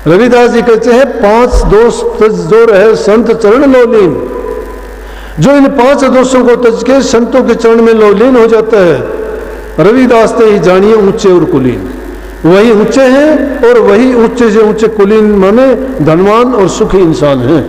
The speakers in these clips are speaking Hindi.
रविदास जी कहते हैं 5 दोष तज जो रहे संत चरण लोलीन। जो इन 5 दोषों को तज के संतों के चरण में लोलीन हो जाता है, रविदास ते ही जानिए ऊंचे और कुलीन। वही ऊंचे हैं और वही ऊंचे से ऊंचे कुलीन माने धनवान और सुखी इंसान हैं।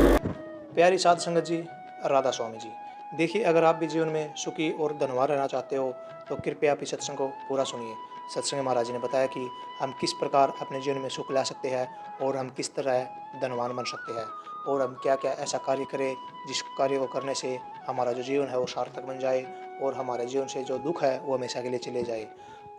प्यारी साध संगत जी, राधा स्वामी जी, देखिए अगर आप भी जीवन में सुखी और धनवान रहना चाहते हो तो कृपया आप इस सत्संग को पूरा सुनिए। सत्संग महाराज जी ने बताया कि हम किस प्रकार अपने जीवन में सुख ला सकते हैं और हम किस तरह धनवान बन सकते हैं और हम क्या क्या ऐसा कार्य करें जिस कार्य को करने से हमारा जो जीवन है वो सार्थक बन जाए और हमारे जीवन से जो दुख है वो हमेशा के लिए चले जाए।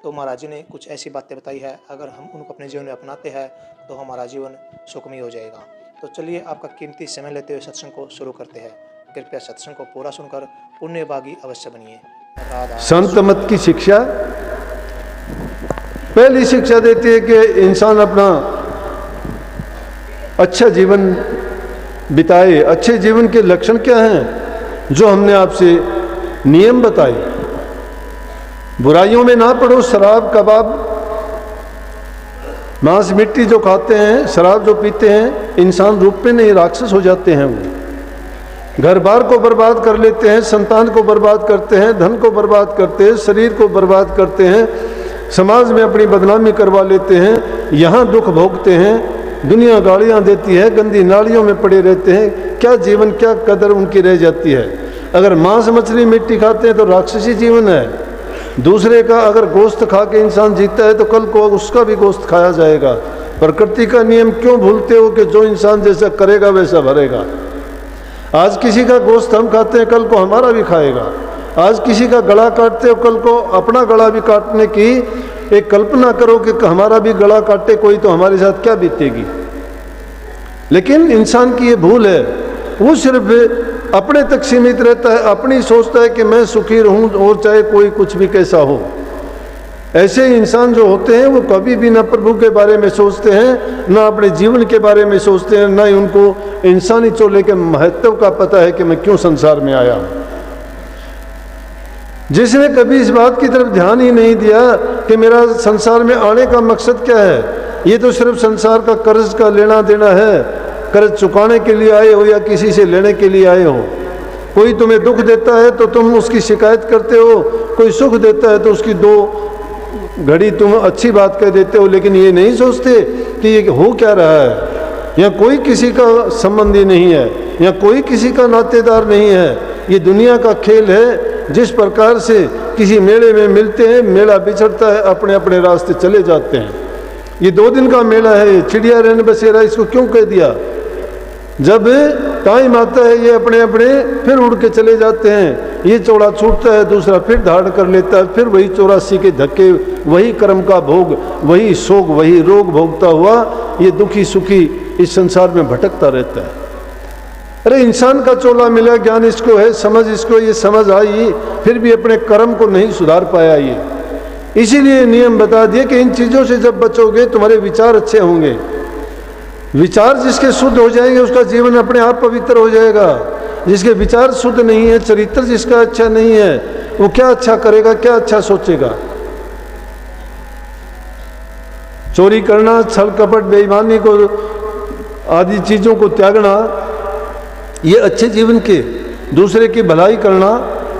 तो महाराज जी ने कुछ ऐसी बातें बताई है, अगर हम उनको अपने जीवन में अपनाते हैं तो हमारा जीवन सुखमय हो जाएगा। तो चलिए आपका कीमती समय लेते हुए सत्संग को शुरू करते हैं। कृपया सत्संग को पूरा सुनकर पुण्यभागी अवश्य बनिए। संत मत की शिक्षा पहली शिक्षा देती है कि इंसान अपना अच्छा जीवन बिताए। अच्छे जीवन के लक्षण क्या हैं जो हमने आपसे नियम बताए। बुराइयों में ना पड़ो, शराब कबाब मांस मिट्टी जो खाते हैं, शराब जो पीते हैं, इंसान रूप में नहीं राक्षस हो जाते हैं। वो घर बार को बर्बाद कर लेते हैं, संतान को बर्बाद करते हैं, धन को बर्बाद करते हैं, शरीर को बर्बाद करते हैं, समाज में अपनी बदनामी करवा लेते हैं, यहाँ दुख भोगते हैं, दुनिया गालियाँ देती है, गंदी नालियों में पड़े रहते हैं। क्या जीवन, क्या कदर उनकी रह जाती है। अगर मांस मछली मिट्टी खाते हैं तो राक्षसी जीवन है। दूसरे का अगर गोश्त खा के इंसान जीता है तो कल को उसका भी गोश्त खाया जाएगा। प्रकृति का नियम क्यों भूलते हो कि जो इंसान जैसा करेगा वैसा भरेगा। आज किसी का गोश्त हम खाते हैं, कल को हमारा भी खाएगा। आज किसी का गला काटते हो, कल को अपना गला भी काटने की एक कल्पना करो कि हमारा भी गला काटे कोई तो हमारे साथ क्या बीतेगी। लेकिन इंसान की ये भूल है, वो सिर्फ अपने तक सीमित रहता है, अपनी सोचता है कि मैं सुखी रहूं और चाहे कोई कुछ भी कैसा हो। ऐसे इंसान जो होते हैं वो कभी भी ना प्रभु के बारे में सोचते हैं, ना अपने जीवन के बारे में सोचते हैं, ना ही उनको इंसानी चोले के महत्व का पता है कि मैं क्यों संसार में आया हूं। जिसने कभी इस बात की तरफ ध्यान ही नहीं दिया कि मेरा संसार में आने का मकसद क्या है, ये तो सिर्फ संसार का कर्ज का लेना देना है। कर्ज चुकाने के लिए आए हो या किसी से लेने के लिए आए हो। कोई तुम्हें दुख देता है तो तुम उसकी शिकायत करते हो, कोई सुख देता है तो उसकी 2 घड़ी तुम अच्छी बात कह देते हो, लेकिन ये नहीं सोचते कि ये हो क्या रहा है। या कोई किसी का संबंधी नहीं है, या कोई किसी का नातेदार नहीं है। ये दुनिया का खेल है। जिस प्रकार से किसी मेले में मिलते हैं, मेला बिछड़ता है, अपने अपने रास्ते चले जाते हैं। ये 2 दिन का मेला है, चिड़िया रैन बसेरा इसको क्यों कह दिया। जब टाइम आता है ये अपने अपने फिर उड़ के चले जाते हैं। ये चौड़ा छूटता है, दूसरा फिर धाड़ कर लेता है, फिर वही 84 के धक्के, वही कर्म का भोग, वही शोक, वही रोग भोगता हुआ ये दुखी सुखी इस संसार में भटकता रहता है। अरे इंसान का चोला मिला, ज्ञान इसको है, समझ इसको, ये समझ आई, फिर भी अपने कर्म को नहीं सुधार पाया। ये इसीलिए नियम बता दिए कि इन चीज़ों से जब बचोगे तुम्हारे विचार अच्छे होंगे। विचार जिसके शुद्ध हो जाएंगे उसका जीवन अपने आप पवित्र हो जाएगा। जिसके विचार शुद्ध नहीं है, चरित्र जिसका अच्छा नहीं है, वो क्या अच्छा करेगा, क्या अच्छा सोचेगा। चोरी करना, छल कपट, बेईमानी को आदि चीज़ों को त्यागना, ये अच्छे जीवन के, दूसरे की भलाई करना,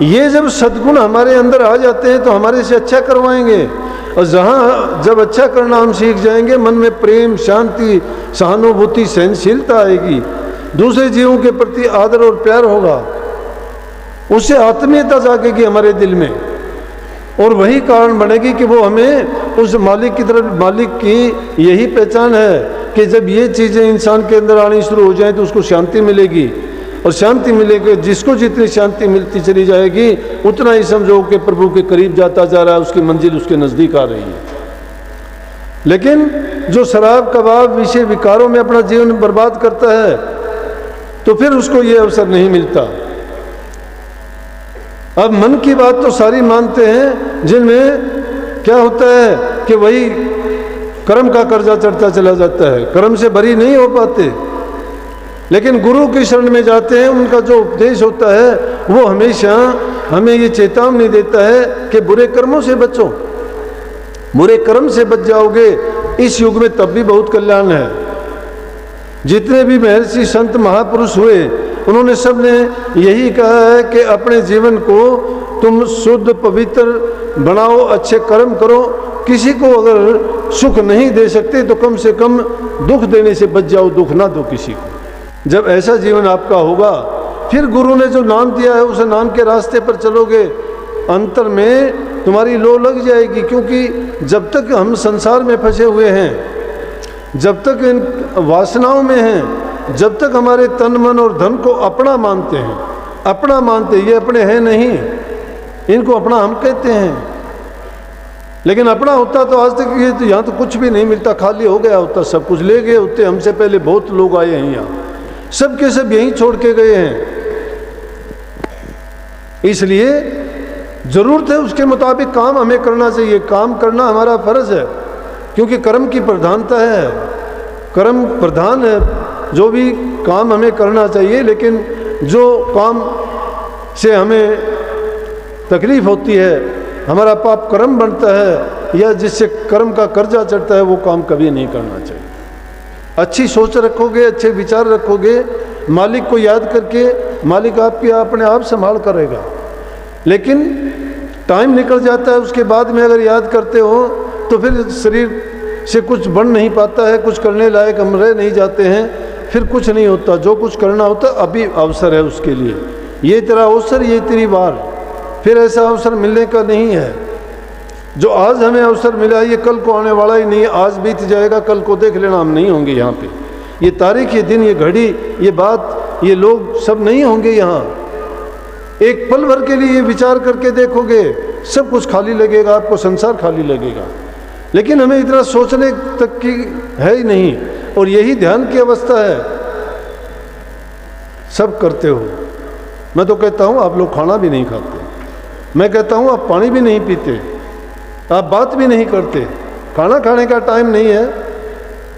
ये जब सद्गुण हमारे अंदर आ जाते हैं तो हमारे से अच्छा करवाएंगे। और जहाँ जब अच्छा करना हम सीख जाएंगे, मन में प्रेम, शांति, सहानुभूति, सहनशीलता आएगी, दूसरे जीवों के प्रति आदर और प्यार होगा, उससे आत्मीयता जागेगी हमारे दिल में। और वही कारण बनेगी कि वो हमें उस मालिक की तरफ, मालिक की यही पहचान है कि जब ये चीज़ें इंसान के अंदर आनी शुरू हो जाए तो उसको शांति मिलेगी। और शांति मिलेगी, जिसको जितनी शांति मिलती चली जाएगी उतना ही समझो कि प्रभु के करीब जाता जा रहा है, उसकी मंजिल उसके नज़दीक आ रही है। लेकिन जो शराब कबाब विषय विकारों में अपना जीवन बर्बाद करता है तो फिर उसको ये अवसर नहीं मिलता। अब मन की बात तो सारी मानते हैं, जिनमें क्या होता है कि वही कर्म का कर्जा चढ़ता चला जाता है, कर्म से बरी नहीं हो पाते। लेकिन गुरु की शरण में जाते हैं, उनका जो उपदेश होता है वो हमेशा हमें ये चेतावनी देता है कि बुरे कर्मों से बचो। बुरे कर्म से बच जाओगे इस युग में तब भी बहुत कल्याण है। जितने भी महर्षि संत महापुरुष हुए उन्होंने सब ने यही कहा है कि अपने जीवन को तुम शुद्ध पवित्र बनाओ, अच्छे कर्म करो। किसी को अगर सुख नहीं दे सकते तो कम से कम दुख देने से बच जाओ, दुख ना दो किसी को। जब ऐसा जीवन आपका होगा फिर गुरु ने जो नाम दिया है उस नाम के रास्ते पर चलोगे, अंतर में तुम्हारी लो लग जाएगी। क्योंकि जब तक हम संसार में फंसे हुए हैं, जब तक इन वासनाओं में हैं, जब तक हमारे तन मन और धन को अपना मानते हैं, अपना मानते, ये अपने हैं नहीं, इनको अपना हम कहते हैं। लेकिन अपना होता तो आज तक ये तो यहाँ तो कुछ भी नहीं मिलता, खाली हो गया होता, सब कुछ ले गए होते। हमसे पहले बहुत लोग आए हैं यहाँ, सब के सब यहीं छोड़ के गए हैं। इसलिए जरूरत है उसके मुताबिक काम हमें करना चाहिए, काम करना हमारा फर्ज है, क्योंकि कर्म की प्रधानता है, कर्म प्रधान है। जो भी काम हमें करना चाहिए, लेकिन जो काम से हमें तकलीफ होती है, हमारा पाप कर्म बनता है या जिससे कर्म का कर्जा चढ़ता है, वो काम कभी नहीं करना चाहिए। अच्छी सोच रखोगे, अच्छे विचार रखोगे, मालिक को याद करके मालिक आपकी अपने आप संभाल करेगा। लेकिन टाइम निकल जाता है, उसके बाद में अगर याद करते हो तो फिर शरीर से कुछ बन नहीं पाता है, कुछ करने लायक हम रह नहीं जाते हैं, फिर कुछ नहीं होता। जो कुछ करना होता अभी अवसर है उसके लिए, ये तेरा अवसर, ये तेरी बार, फिर ऐसा अवसर मिलने का नहीं है। जो आज हमें अवसर मिला ये कल को आने वाला ही नहीं है, आज बीत जाएगा, कल को देख लेना हम नहीं होंगे यहाँ पे। ये तारीख, ये दिन, ये घड़ी, ये बात, ये लोग सब नहीं होंगे यहाँ। एक पल भर के लिए ये विचार करके देखोगे, सब कुछ खाली लगेगा आपको, संसार खाली लगेगा। लेकिन हमें इतना सोचने तक की है ही नहीं, और यही ध्यान की अवस्था है। सब करते हो, मैं तो कहता हूँ आप लोग खाना भी नहीं खाते, मैं कहता हूँ आप पानी भी नहीं पीते, आप बात भी नहीं करते, खाना खाने का टाइम नहीं है।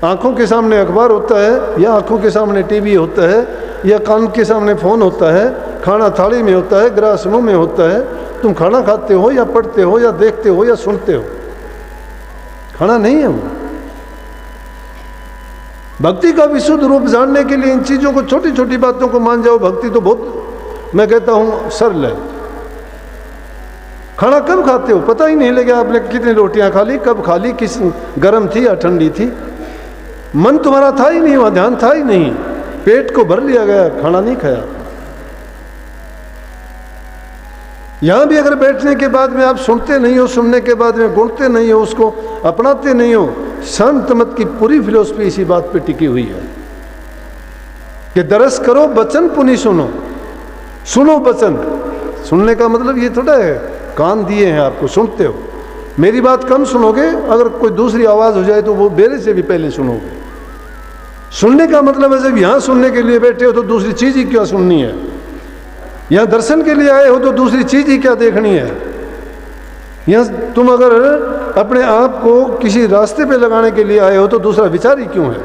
आँखों के सामने अखबार होता है, या आँखों के सामने टीवी होता है, या कान के सामने फ़ोन होता है, खाना थाली में होता है, ग्रास मुँह में होता है। तुम खाना खाते हो या पढ़ते हो या देखते हो या सुनते हो, खाना नहीं है वो। भक्ति का विशुद्ध रूप जानने के लिए इन चीज़ों को, छोटी छोटी बातों को मान जाओ। भक्ति तो बहुत, मैं कहता हूँ, सरल है। खाना कब खाते हो पता ही नहीं लगा, आपने कितनी रोटियां खा ली, कब खा ली, किस गर्म थी या ठंडी थी, मन तुम्हारा था ही नहीं, वहाँ ध्यान था ही नहीं, पेट को भर लिया गया, खाना नहीं खाया। यहाँ भी अगर बैठने के बाद में आप सुनते नहीं हो, सुनने के बाद में गुणते नहीं हो, उसको अपनाते नहीं हो, संत मत की पूरी फिलोसफी इसी बात पे टिकी हुई है कि दरस करो बचन पुनि सुनो, सुनो बचन। सुनने का मतलब ये थोड़ा है कान दिए हैं आपको, सुनते हो। मेरी बात कम सुनोगे, अगर कोई दूसरी आवाज़ हो जाए तो वो मेरे से भी पहले सुनोगे। सुनने का मतलब है जब यहाँ सुनने के लिए बैठे हो तो दूसरी चीज़ ही क्या सुननी है, यहाँ दर्शन के लिए आए हो तो दूसरी चीज़ ही क्या देखनी है। यहाँ तुम अगर अपने आप को किसी रास्ते पे लगाने के लिए आए हो तो दूसरा विचार ही क्यों है।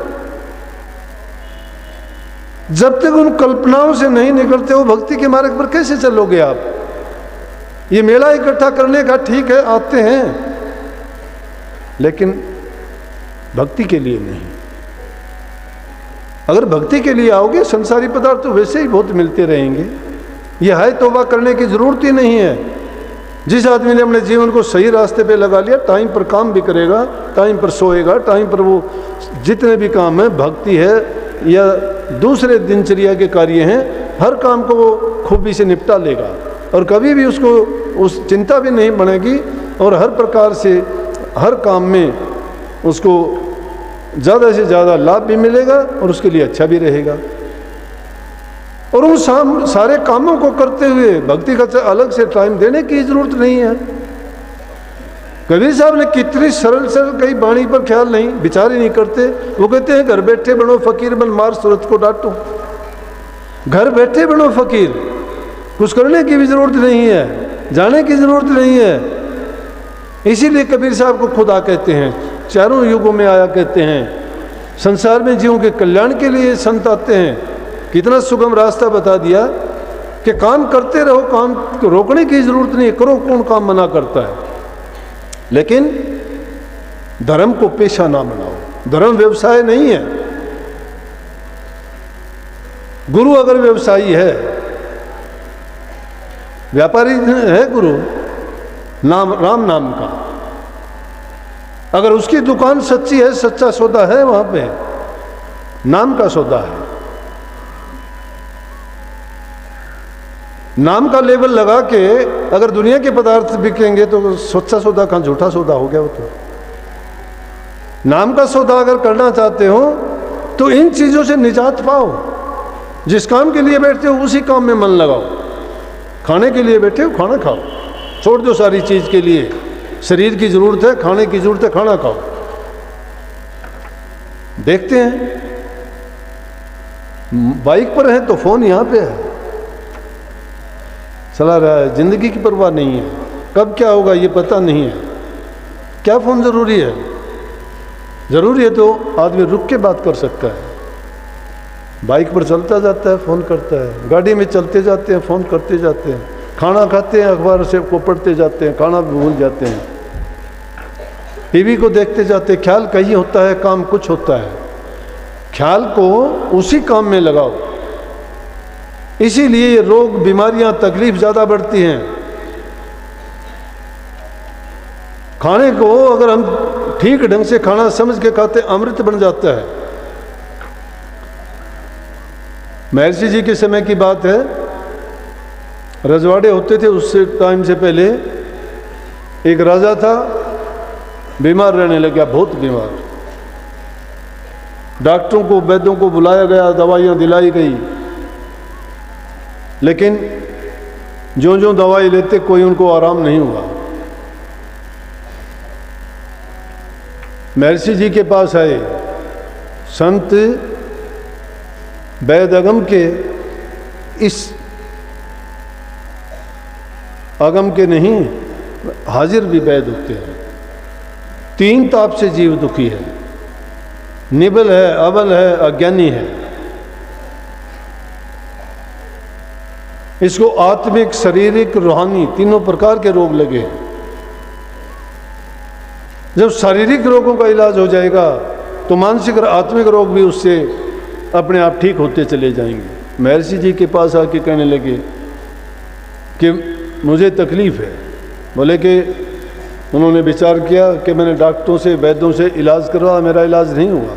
जब तक उन कल्पनाओं से नहीं निकलते हो भक्ति के मार्ग पर कैसे चलोगे आप। ये मेला इकट्ठा करने का ठीक है, आते हैं, लेकिन भक्ति के लिए नहीं। अगर भक्ति के लिए आओगे संसारी पदार्थ तो वैसे ही बहुत मिलते रहेंगे, ये हाय तौबा करने की ज़रूरत ही नहीं है। जिस आदमी ने अपने जीवन को सही रास्ते पे लगा लिया, टाइम पर काम भी करेगा, टाइम पर सोएगा, टाइम पर वो जितने भी काम है, भक्ति है या दूसरे दिनचर्या के कार्य हैं, हर काम को वो खूबी से निपटा लेगा और कभी भी उसको उस चिंता भी नहीं बनेगी और हर प्रकार से हर काम में उसको ज़्यादा से ज़्यादा लाभ भी मिलेगा और उसके लिए अच्छा भी रहेगा। और उन सारे कामों को करते हुए भक्ति का अलग से टाइम देने की ज़रूरत नहीं है। कबीर साहब ने कितनी सरल सरल कई वाणी पर ख्याल नहीं, विचार ही नहीं करते। वो कहते हैं घर बैठे बनो फकीर बन मार सूरत को डांटो। घर बैठे बनो फकीर, कुछ करने की भी ज़रूरत नहीं है, जाने की ज़रूरत नहीं है। इसीलिए कबीर साहब को खुदा कहते हैं, चारों युगों में आया कहते हैं। संसार में जीवों के कल्याण के लिए संत आते हैं। कितना सुगम रास्ता बता दिया कि काम करते रहो, काम को रोकने की ज़रूरत नहीं है। करो, कौन काम मना करता है, लेकिन धर्म को पेशा ना बनाओ। धर्म व्यवसाय नहीं है। गुरु अगर व्यवसायी है, व्यापारी है गुरु नाम राम नाम का, अगर उसकी दुकान सच्ची है, सच्चा सौदा है, वहां पे नाम का सौदा है, नाम का लेबल लगा के अगर दुनिया के पदार्थ बिकेंगे तो सच्चा सौदा कहां, झूठा सौदा हो गया वो तो। नाम का सौदा अगर करना चाहते हो तो इन चीजों से निजात पाओ। जिस काम के लिए बैठते हो उसी काम में मन लगाओ। खाने के लिए बैठे हो, खाना खाओ, छोड़ दो सारी चीज के लिए। शरीर की जरूरत है, खाने की जरूरत है, खाना खाओ। देखते हैं बाइक पर है तो फोन यहां पे है, चला रहा है, जिंदगी की परवाह नहीं है, कब क्या होगा ये पता नहीं है। क्या फोन जरूरी है? जरूरी है तो आदमी रुक के बात कर सकता है। बाइक पर चलता जाता है, फोन करता है, गाड़ी में चलते जाते हैं, फोन करते जाते हैं, खाना खाते हैं, अखबार से को पढ़ते जाते हैं, खाना भूल जाते हैं, टीवी को देखते जाते हैं। ख्याल कहीं होता है, काम कुछ होता है। ख्याल को उसी काम में लगाओ। इसीलिए ये रोग, बीमारियां, तकलीफ ज़्यादा बढ़ती हैं। खाने को अगर हम ठीक ढंग से खाना समझ के खाते, अमृत बन जाता है। महर्षि जी के समय की बात है, रजवाड़े होते थे उससे टाइम से पहले। एक राजा था, बीमार रहने लग गया, बहुत बीमार। डॉक्टरों को, वैद्यों को बुलाया गया, दवाइयां दिलाई गई, लेकिन जो जो दवाई लेते कोई उनको आराम नहीं हुआ। महर्षि जी के पास आए संत, वैद अगम के, इस अगम के नहीं, हाजिर भी वैद होते हैं। 3 ताप से जीव दुखी है, निबल है, अबल है, अज्ञानी है। इसको आत्मिक, शारीरिक, रूहानी तीनों प्रकार के रोग लगे। जब शारीरिक रोगों का इलाज हो जाएगा तो मानसिक और आत्मिक रोग भी उससे अपने आप ठीक होते चले जाएंगे। महर्षि जी के पास आके कहने लगे कि मुझे तकलीफ है। बोले कि उन्होंने विचार किया कि मैंने डॉक्टरों से, वैद्यों से इलाज करवाया, मेरा इलाज नहीं हुआ।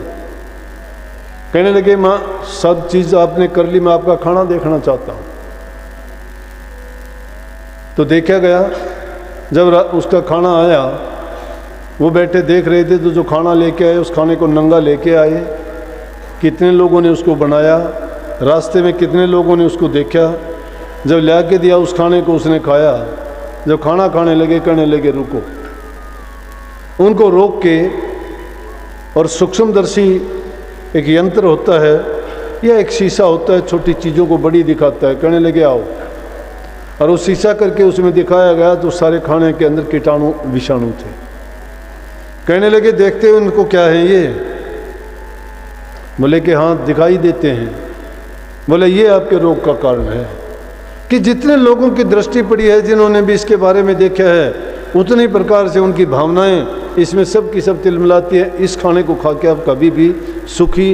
कहने लगे माँ, सब चीज़ आपने कर ली, मैं आपका खाना देखना चाहता हूँ। तो देखा गया, जब उसका खाना आया, वो बैठे देख रहे थे, तो जो खाना लेके आए उस खाने को नंगा लेके आए। कितने लोगों ने उसको बनाया, रास्ते में कितने लोगों ने उसको देखा। जब ला के दिया उस खाने को, उसने खाया। जब खाना खाने लगे, कहने लगे रुको। उनको रोक के, और सूक्ष्मदर्शी एक यंत्र होता है या एक शीशा होता है, छोटी चीज़ों को बड़ी दिखाता है। कहने लगे आओ, और वो शीशा करके उसमें दिखाया गया तो सारे खाने के अंदर कीटाणु, विषाणु थे। कहने लगे देखते हो इनको क्या है ये? बोले कि हाँ दिखाई देते हैं। बोले ये आपके रोग का कारण है। कि जितने लोगों की दृष्टि पड़ी है, जिन्होंने भी इसके बारे में देखा है, उतनी प्रकार से उनकी भावनाएं इसमें सब की सब तिलमिलाती है। इस खाने को खा के आप कभी भी सुखी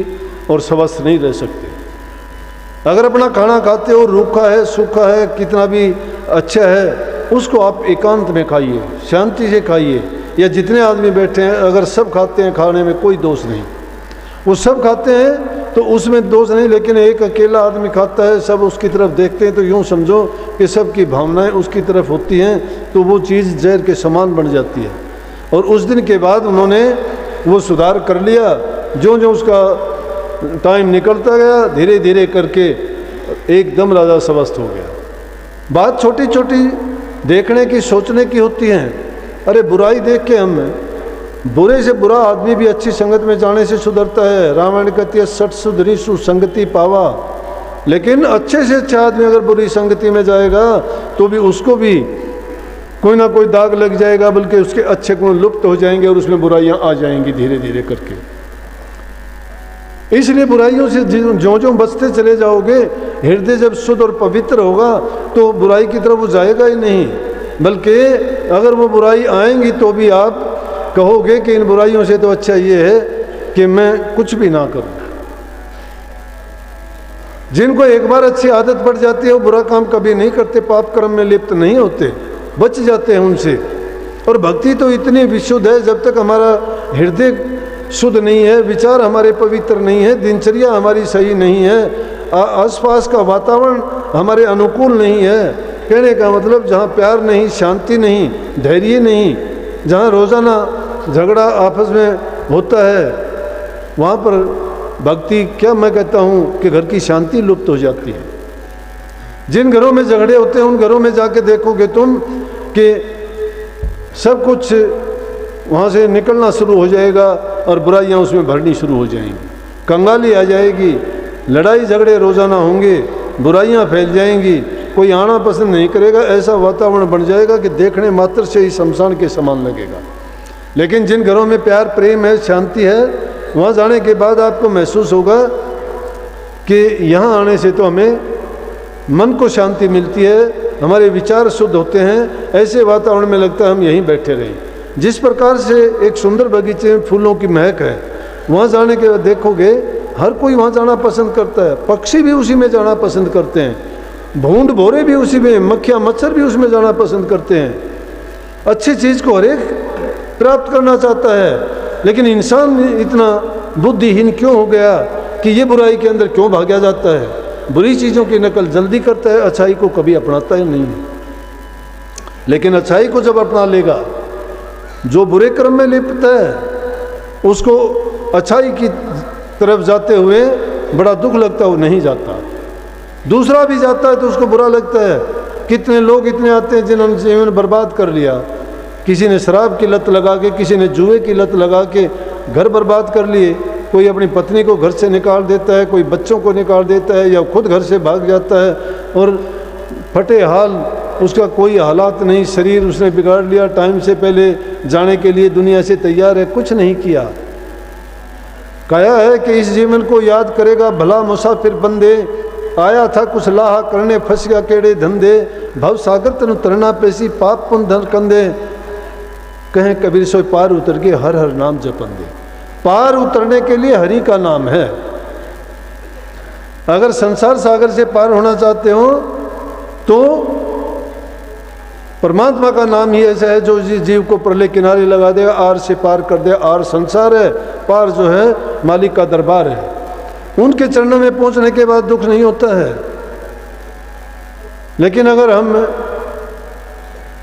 और स्वस्थ नहीं रह सकते। अगर अपना खाना खाते हो, रूखा है, सूखा है, कितना भी अच्छा है, उसको आप एकांत में खाइए, शांति से खाइए। या जितने आदमी बैठे हैं, अगर सब खाते हैं, खाने में कोई दोष नहीं। वो सब खाते हैं तो उसमें दोष नहीं, लेकिन एक अकेला आदमी खाता है, सब उसकी तरफ देखते हैं, तो यूँ समझो कि सबकी भावनाएं उसकी तरफ होती हैं, तो वो चीज़ जहर के समान बन जाती है। और उस दिन के बाद उन्होंने वो सुधार कर लिया। जो जो उसका टाइम निकलता गया, धीरे धीरे करके एकदम राजा स्वस्थ हो गया। बात छोटी छोटी देखने की, सोचने की होती हैं। अरे बुराई देख के हम, बुरे से बुरा आदमी भी अच्छी संगत में जाने से सुधरता है। रामायण कहती है सठ सुधरी सुसंगति पावा। लेकिन अच्छे से अच्छा आदमी अगर बुरी संगति में जाएगा तो भी उसको भी कोई ना कोई दाग लग जाएगा, बल्कि उसके अच्छे गुण लुप्त हो जाएंगे और उसमें बुराइयां आ जाएंगी धीरे धीरे करके। इसलिए बुराइयों से जो जो बचते चले जाओगे, हृदय जब शुद्ध और पवित्र होगा तो बुराई की तरफ वो जाएगा ही नहीं। बल्कि अगर वो बुराई आएंगी तो भी आप कहोगे कि इन बुराइयों से तो अच्छा ये है कि मैं कुछ भी ना करूं। जिनको एक बार अच्छी आदत पड़ जाती है वो बुरा काम कभी नहीं करते, पाप कर्म में लिप्त नहीं होते, बच जाते हैं उनसे। और भक्ति तो इतनी विशुद्ध है, जब तक हमारा हृदय शुद्ध नहीं है, विचार हमारे पवित्र नहीं है, दिनचर्या हमारी सही नहीं है, आसपास का वातावरण हमारे अनुकूल नहीं है। कहने का मतलब जहाँ प्यार नहीं, शांति नहीं, धैर्य नहीं, जहाँ रोज़ाना झगड़ा आपस में होता है, वहाँ पर भक्ति, क्या मैं कहता हूँ कि घर की शांति लुप्त हो जाती है। जिन घरों में झगड़े होते हैं उन घरों में जाके देखोगे तुम कि सब कुछ वहाँ से निकलना शुरू हो जाएगा और बुराइयाँ उसमें भरनी शुरू हो जाएंगी, कंगाली आ जाएगी, लड़ाई झगड़े रोज़ाना होंगे, बुराइयाँ फैल जाएंगी, कोई आना पसंद नहीं करेगा, ऐसा वातावरण बन जाएगा कि देखने मात्र से ही शमशान के समान लगेगा। लेकिन जिन घरों में प्यार, प्रेम है, शांति है, वहाँ जाने के बाद आपको महसूस होगा कि यहाँ आने से तो हमें मन को शांति मिलती है, हमारे विचार शुद्ध होते हैं, ऐसे वातावरण में लगता है हम यहीं बैठे रहें। जिस प्रकार से एक सुंदर बगीचे में फूलों की महक है, वहाँ जाने के बाद देखोगे हर कोई वहाँ जाना पसंद करता है, पक्षी भी उसी में जाना पसंद करते हैं, भूंड भोरे भी उसी में, मक्खियाँ मच्छर भी उसमें जाना पसंद करते हैं। अच्छी चीज़ को हर एक प्राप्त करना चाहता है, लेकिन इंसान इतना बुद्धिहीन क्यों हो गया कि ये बुराई के अंदर क्यों भागा जाता है, बुरी चीज़ों की नकल जल्दी करता है, अच्छाई को कभी अपनाता ही नहीं। लेकिन अच्छाई को जब अपना लेगा, जो बुरे क्रम में लिप्त है उसको अच्छाई की तरफ जाते हुए बड़ा दुख लगता है, वो नहीं जाता। दूसरा भी जाता है तो उसको बुरा लगता है। कितने लोग इतने आते हैं जिन्होंने जीवन बर्बाद कर लिया, किसी ने शराब की लत लगा के, किसी ने जुए की लत लगा के घर बर्बाद कर लिए, कोई अपनी पत्नी को घर से निकाल देता है, कोई बच्चों को निकाल देता है या खुद घर से भाग जाता है और फटे हाल, उसका कोई हालात नहीं, शरीर उसने बिगाड़ लिया, टाइम से पहले जाने के लिए दुनिया से तैयार है, कुछ नहीं किया। कहा है कि इस जीवन को याद करेगा भला मुसाफिर बंदे, आया था कुछ लाहा करने फंस गया केड़े धंधे, भव सागर तनु तरना पैसी पाप पुन धन कंदे, कहें कबीर सोई पार उतर के हर हर नाम जपन दे। पार उतरने के लिए हरि का नाम है। अगर संसार सागर से पार होना चाहते हो तो परमात्मा का नाम ही ऐसा है जो जीव को प्रलय किनारे लगा देगा, आर से पार कर दे। आर संसार है, पार जो है मालिक का दरबार है। उनके चरणों में पहुंचने के बाद दुख नहीं होता है। लेकिन अगर हम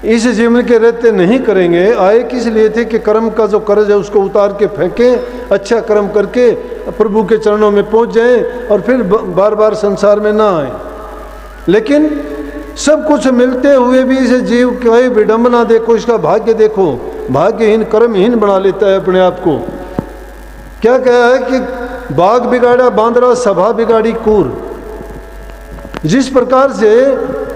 इस जीवन के रहते नहीं करेंगे, आए किस लिए थे कि कर्म का जो कर्ज है उसको उतार के फेंकें, अच्छा कर्म करके प्रभु के चरणों में पहुंच जाएं और फिर बार बार संसार में ना आए। लेकिन सब कुछ मिलते हुए भी इसे जीव की विडंबना देखो, इसका भाग्य देखो, भाग्यहीन कर्महीन बना लेता है अपने आप को। क्या कहा है कि बाग बिगाड़ा बांदरा, सभा बिगाड़ी कूर। जिस प्रकार से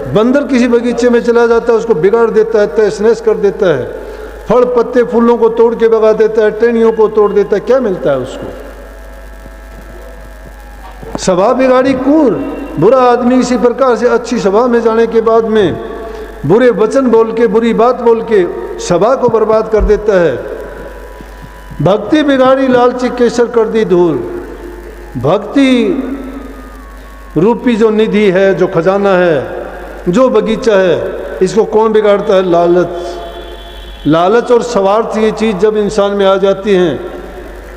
बंदर किसी बगीचे में चला जाता है, उसको बिगाड़ देता है, तहस नहस कर देता है, फल पत्ते फूलों को तोड़ के भगा देता है, टहनियों को तोड़ देता है, क्या मिलता है उसको? सभा बिगाड़ी कूर। बुरा आदमी इसी प्रकार से अच्छी सभा में जाने के बाद में बुरे वचन बोल के, बुरी बात बोल के सभा को बर्बाद कर देता है। भक्ति बिगाड़ी लालची केसर कर दी धूल। भक्ति रूपी जो निधि है, जो खजाना है, जो बगीचा है, इसको कौन बिगाड़ता है? लालच। लालच और स्वार्थ ये चीज़ जब इंसान में आ जाती हैं,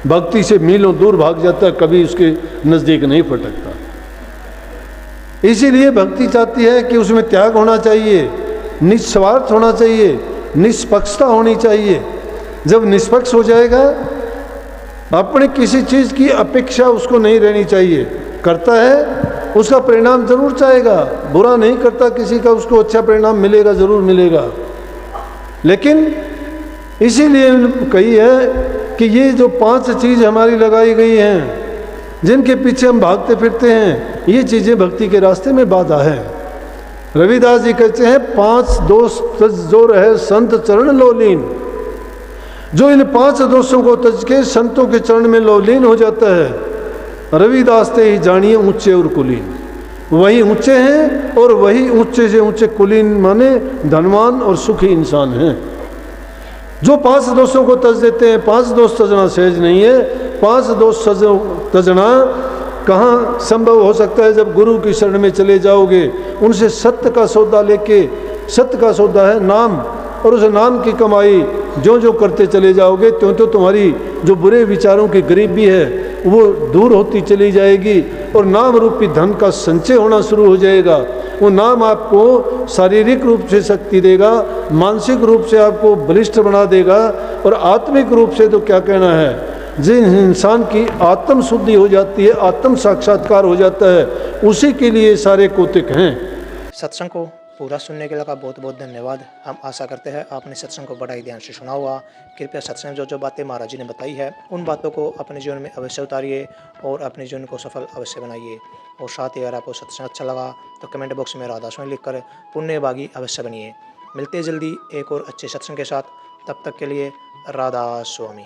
भक्ति से मीलों दूर भाग जाता है, कभी उसके नज़दीक नहीं फटकता। इसीलिए भक्ति चाहती है कि उसमें त्याग होना चाहिए, निस्वार्थ होना चाहिए, निष्पक्षता होनी चाहिए। जब निष्पक्ष हो जाएगा, अपने किसी चीज़ की अपेक्षा उसको नहीं रहनी चाहिए। करता है उसका परिणाम जरूर चाहेगा, बुरा नहीं करता किसी का, उसको अच्छा परिणाम मिलेगा, जरूर मिलेगा। लेकिन इसीलिए कही है कि ये जो 5 चीज़ हमारी लगाई गई हैं, जिनके पीछे हम भागते फिरते हैं, ये चीज़ें भक्ति के रास्ते में बाधा है। रविदास जी कहते हैं 5 दोष तज जो रहे संत चरण लोलीन। जो इन 5 दोषों को तज के संतों के चरण में लोलीन हो जाता है, रविदास ते ही जानिए ऊंचे और कुलीन। वही ऊंचे हैं और वही ऊंचे से ऊंचे कुलीन माने धनवान और सुखी इंसान हैं। जो 5 दोषों को तज देते हैं, 5 दोष तजना सहज नहीं है। 5 दोष तजना कहाँ संभव हो सकता है जब गुरु की शरण में चले जाओगे, उनसे सत्य का सौदा लेके, सत्य का सौदा है नाम, और उस नाम की कमाई जो जो करते चले जाओगे त्यों तो तुम्हारी जो बुरे विचारों की गरीबी है वो दूर होती चली जाएगी और नाम रूपी धन का संचय होना शुरू हो जाएगा। वो नाम आपको शारीरिक रूप से शक्ति देगा, मानसिक रूप से आपको बलिष्ठ बना देगा, और आत्मिक रूप से तो क्या कहना है। जिन इंसान की आत्म शुद्धि हो जाती है, आत्म साक्षात्कार हो जाता है, उसी के लिए सारे कौतिक हैं। सत्संग को पूरा सुनने के लिए का बहुत बहुत धन्यवाद। हम आशा करते हैं आपने सत्संग को बड़ा ही ध्यान से सुना होगा। कृपया सत्संग जो जो बातें महाराज जी ने बताई है उन बातों को अपने जीवन में अवश्य उतारिए और अपने जीवन को सफल अवश्य बनाइए। और साथ ही अगर आपको सत्संग अच्छा लगा तो कमेंट बॉक्स में राधा स्वामी लिखकर पुण्य भागी अवश्य बनिए। मिलते जल्दी एक और अच्छे सत्संग के साथ, तब तक के लिए राधा स्वामी।